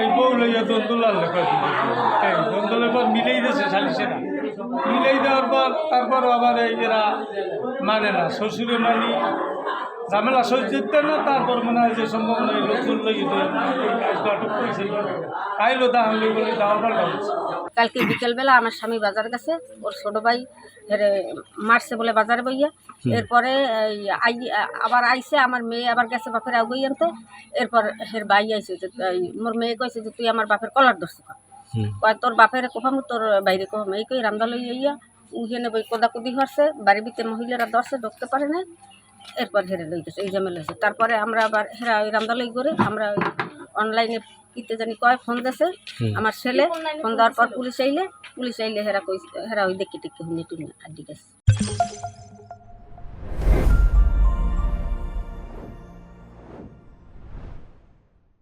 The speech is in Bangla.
এই বউ লইয়া দ্বন্দ্বলার লেখা দ্বন্দ্ব পর মিলেই দিয়েছে সালিশেরা, মিলেই দেওয়ার পর তারপরও আবার এই এরা মানে না, শ্বশুরে মানি ঝামেলা সহ্য না। তারপর মনে হয় যে সম্ভাবনা এই লোকজন লইতে আটক করেছে, খাইলো তাহলে বলে দেওয়ার পাল্টা হচ্ছে। কালকে বিকেলবেলা আমার স্বামী বাজার গেছে, ওর ছোটো ভাই হেরে মারছে বলে বাজারে বইয়া। এরপরে আবার আইসে, আমার মেয়ে আবার গেছে বাপের আগুই আনতে। এরপর হের ভাই আইসে, যে মোর মেয়ে কইছে যে তুই আমার বাপের কলার ধরছে, কয় তোর বাপের কোফামু তোর বাইরে কোফাম, এই কই রামদা লই ইয়া উহিনে বই কোদাকুদি হরছে, বাড়ির ভিতরে মহিলারা ধরছে, ঢুকতে পারে না। এরপর হেরে লই গেছে, এই ঝামেলা হয়েছে। তারপরে আমরা আবার হেরা ওই রামদা লই করে আমরা অনলাইনে কিতে জানি কয় ফোন দিয়েছে আমার ছেলে, ফোন দেওয়ার পর পুলিশ আইলে হেরা কই হেরা ওই দেখি টেকি হুন্দি টুনি আড্ডি গেছে।